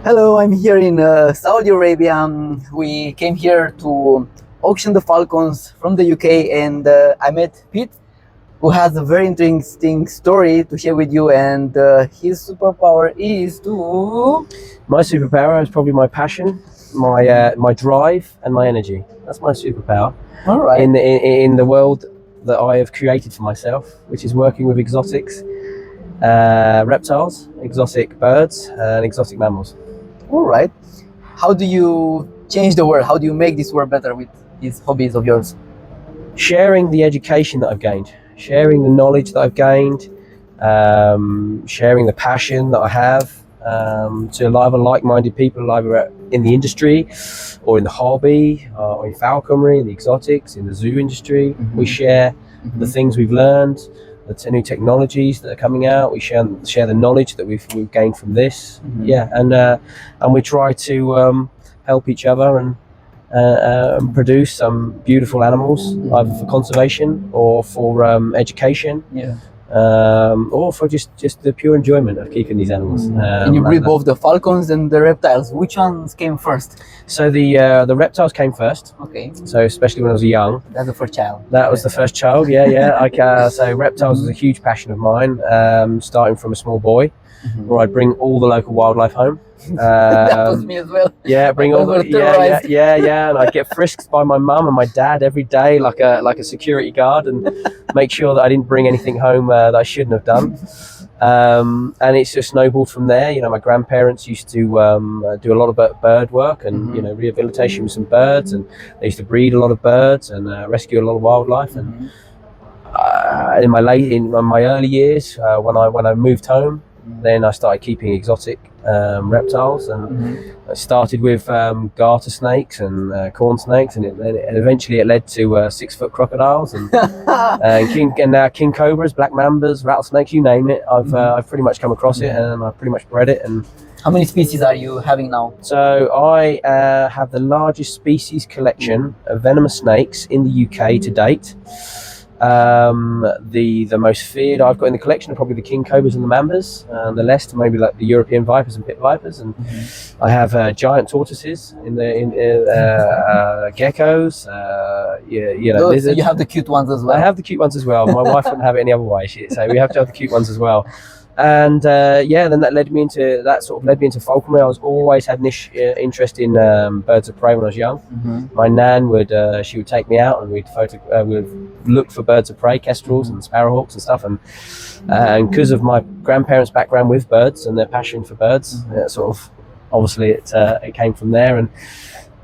Hello, I'm here in Saudi Arabia. We came here to auction the falcons from the UK, and I met Pete, who has a very interesting story to share with you. And his superpower is to. My superpower is probably my passion, my drive, and my energy. That's my superpower All right. in the world that I have created for myself, which is working with exotics, reptiles, exotic birds, and exotic mammals. All right. How do you change the world? How do you make this world better with these hobbies of yours? Sharing the education that I've gained, sharing the knowledge that I've gained, sharing the passion that I have to either like-minded people, either in the industry or in the hobby, or in falconry, in the exotics, in the zoo industry. We share the things we've learned, the new technologies that are coming out. We share the knowledge that we've gained from this. And we try to help each other and produce some beautiful animals, either for conservation or for education, Yeah. or for just the pure enjoyment of keeping these animals. And you breed both the falcons and the reptiles. Which ones came first? So the reptiles came first. Okay. So especially when I was young, That's the first child. that was the first child. So reptiles was a huge passion of mine, starting from a small boy, where I'd bring all the local wildlife home. That was me as well. Yeah, bring all the terrorized. and I'd get frisked by my mum and my dad every day, like a security guard, and make sure that I didn't bring anything home that I shouldn't have done. And it's just snowballed from there. You know, my grandparents used to do a lot of bird work and rehabilitation with some birds, and they used to breed a lot of birds and rescue a lot of wildlife. And in my early years, when I moved home, then I started keeping exotic reptiles, and I started with garter snakes and corn snakes, and eventually it led to 6-foot crocodiles and now king cobras, black mambas, rattlesnakes, you name it. I've pretty much come across it, and I've pretty much bred it. And how many species are you having now? so I have the largest species collection of venomous snakes in the UK to date. The most feared I've got in the collection are probably the king cobras and the mambas, and the less maybe like the European vipers and pit vipers. And I have giant tortoises in geckos. Lizards. You have the cute ones as well. I have the cute ones as well. My wife wouldn't have it any other way. So we have to have the cute ones as well. And then that led me into falconry. I was always had an interest in birds of prey when I was young. My nan would take me out, and we'd look for birds of prey, kestrels and sparrowhawks and stuff. And because of my grandparents' background with birds and their passion for birds, it came from there. And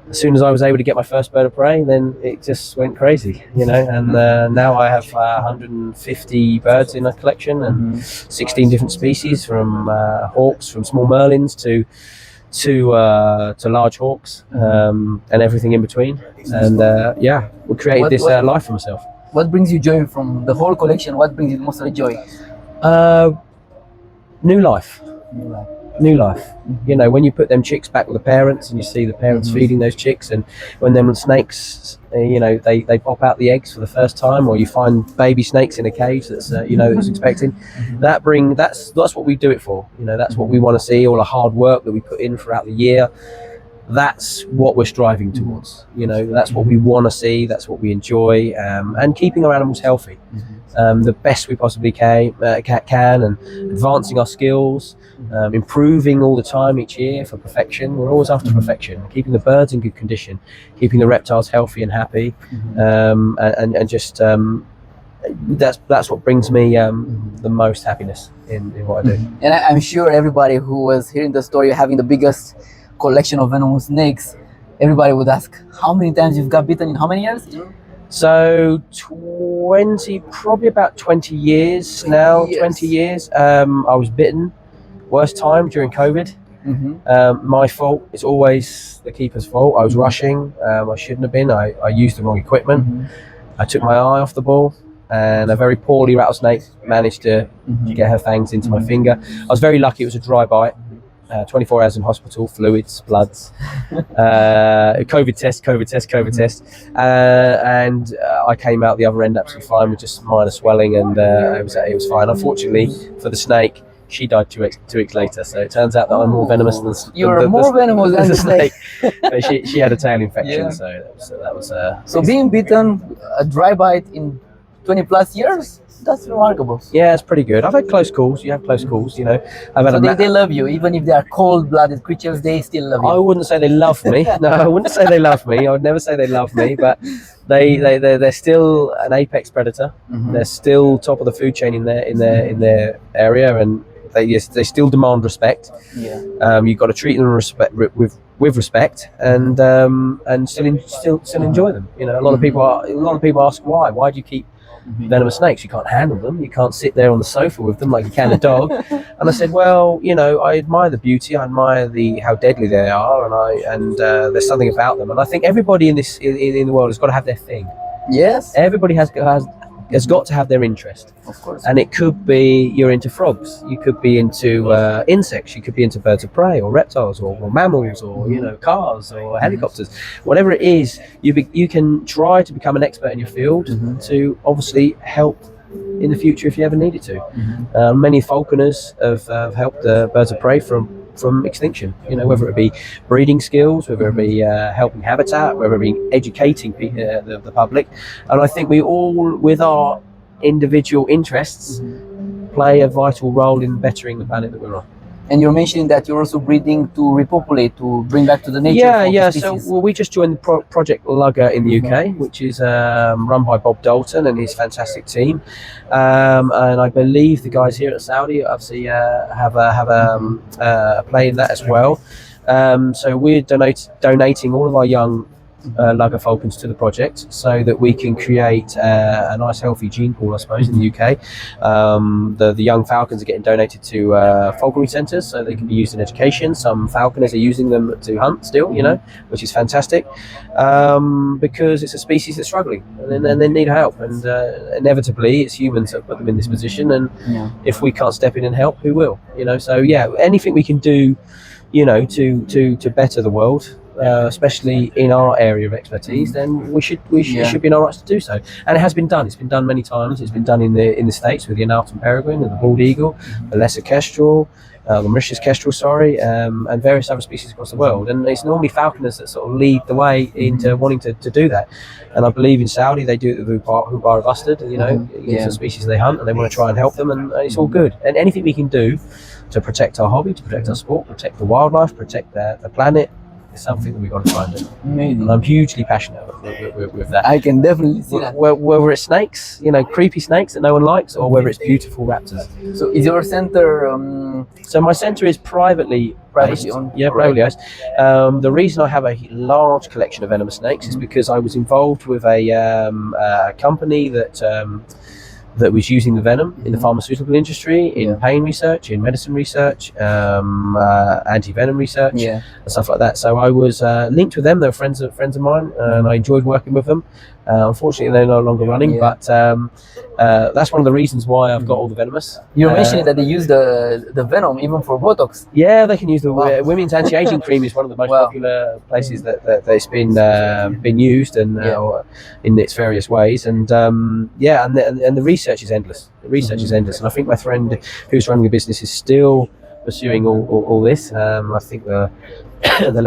as soon as I was able to get my first bird of prey, then it just went crazy, you know. And now I have 150 birds in a collection, and 16 different species, from hawks, from small merlins to large hawks, and everything in between. And we created this life for myself. What brings you joy from the whole collection? What brings you the most joy? New life. You know, when you put them chicks back with the parents, and you see the parents feeding those chicks, and when them snakes, they pop out the eggs for the first time, or you find baby snakes in a cage that's that's expecting. That's what we do it for. You know, that's what we want to see. All the hard work that we put in throughout the year, that's what we're striving towards. You know, that's what we want to see. That's what we enjoy, and keeping our animals healthy. The best we possibly can, and advancing our skills, improving all the time each year for perfection. We're always after perfection, keeping the birds in good condition, keeping the reptiles healthy and happy, that's what brings me the most happiness in what I do. And I'm sure everybody who was hearing the story, having the biggest collection of venomous snakes, everybody would ask, how many times you've got bitten in how many years? So probably about 20 years now. 20 years. I was bitten. Worst time during COVID. My fault. It's always the keeper's fault. I was rushing. I shouldn't have been. I used the wrong equipment. I took my eye off the ball, and a very poorly rattlesnake managed to get her fangs into my finger. I was very lucky. It was a dry bite. 24 hours in hospital, fluids, bloods, COVID test, and I came out the other end absolutely fine with just minor swelling, and it was fine. Unfortunately for the snake, She died 2 weeks later. So it turns out that I'm more venomous than You're more venomous than the snake. But she had a tail infection, Yeah. so that was. So being bitten, a dry bite in 20 plus years, that's remarkable. Yeah, it's pretty good. I've had close calls. You have close calls, you know. I've had So they love you, even if they are cold-blooded creatures, they still love you. I wouldn't say they love me. No, I wouldn't say they love me. I would never say they love me, but they're still an apex predator. Mhm. They're still top of the food chain in their area, and they still demand respect. Yeah. You've got to treat them with respect, and still enjoy them. You know, a lot of people ask why. Why do you keep venomous snakes? You can't handle them. You can't sit there on the sofa with them like you can a dog. And I said, well, you know, I admire the beauty. I admire how deadly they are, and there's something about them. And I think everybody in the world has got to have their thing. Yes. Everybody has got to have their interest. Of course. And it could be you're into frogs, you could be into insects, you could be into birds of prey or reptiles or mammals or you know cars or helicopters, whatever it is. You can try to become an expert in your field to obviously help in the future if you ever needed to. Many falconers have helped the birds of prey from extinction. You know, whether it be breeding skills, whether it be helping habitat, whether it be educating the public. And I think we all, with our individual interests, play a vital role in bettering the planet that we're on. And you're mentioning that you're also breeding to repopulate, to bring back to the nature. Yeah. So we just joined the Project Lugger in the UK, which is run by Bob Dalton and his fantastic team. And I believe the guys here at Saudi obviously have a play in that as well. So we're donating all of our young Lugger falcons to the project so that we can create a nice healthy gene pool, I suppose, in the UK. The young falcons are getting donated to falconry centres so they can be used in education. Some falconers are using them to hunt still, you know, which is fantastic, because it's a species that's struggling and they need help, and inevitably it's humans that put them in this position, and if we can't step in and help, who will, you know? So yeah, anything we can do, you know, to better the world, especially in our area of expertise, then we should be in our rights to do so. And it has been done. It's been done many times. It's been done in the States with the inhabitants peregrine and the bald eagle, the lesser kestrel, the Mauritius kestrel, and various other species across the world. And it's normally falconers that sort of lead the way into wanting to do that. And I believe in Saudi they do it with the Hubara bustard. You know, it's a species they hunt and they want to try and help them, and it's all good. And anything we can do to protect our hobby, to protect our sport, protect the wildlife, protect the planet, is something that we've got to try and do. Amazing. And I'm hugely passionate with that. I can definitely see that. Whether it's snakes, you know, creepy snakes that no one likes, or whether it's beautiful raptors. So is your center So my centre is privately based. owned? Yeah, privately owned. The reason I have a large collection of venomous snakes is because I was involved with a company that was using the venom in the pharmaceutical industry, in pain research, in medicine research, anti-venom research, and stuff like that. So I was linked with them. They were friends of mine, and I enjoyed working with them. Unfortunately, they're no longer running, but that's one of the reasons why I've got all the venomous. You're mentioning that they use the venom even for Botox. Yeah, they can use the women's anti-aging cream. Is one of the most popular places that it's been used, and in its various ways. And and the research is endless. The research is endless, and I think my friend who's running the business is still pursuing all this. I think the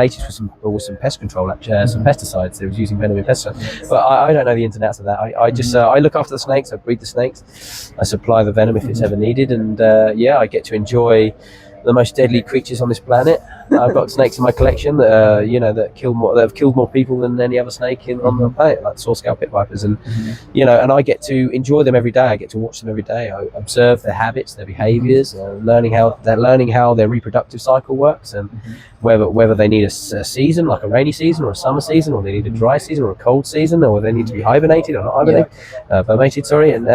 latest was some pest control, some pesticides. They was using venom in pesticides, but I don't know the ins and outs of that. I just I look after the snakes, I breed the snakes, I supply the venom if it's ever needed, and I get to enjoy the most deadly creatures on this planet. I've got snakes in my collection that have killed more people than any other snake on the planet, like saw-scale pit vipers, and and I get to enjoy them every day. I get to watch them every day. I observe their habits, their behaviours, learning how their reproductive cycle works, and whether they need a season like a rainy season or a summer season, or they need a dry season or a cold season, or they need to be hibernated or not hibernated, vermated. Sorry, and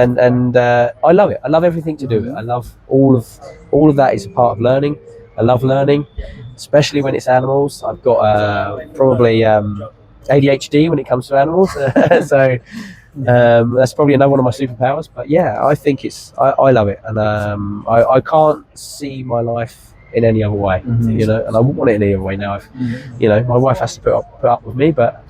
I love it. I love everything to do with it. I love all of that is a part of learning. I love learning, especially when it's animals. I've got probably ADHD when it comes to animals, so that's probably another one of my superpowers. But yeah, I think I love it, and I can't see my life in any other way, and I wouldn't want it in any other way now. My wife has to put up with me, but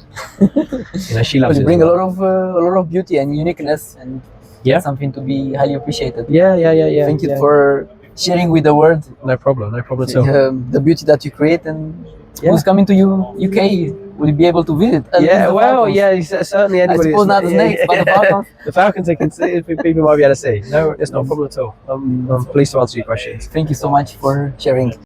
she loves it. You bring a lot of beauty and uniqueness, and Yeah. something to be highly appreciated. Yeah. Thank you for sharing with the world No problem at all. the beauty that you create, and Yeah. who's coming to you UK will be able to visit. At least Yeah, the well, falcons. yeah, certainly I anybody. suppose not the snakes, but the falcons. The falcons, they can see, people might be able to see. No, it's not a problem at all. I'm pleased to answer your questions. Thank you so much for sharing.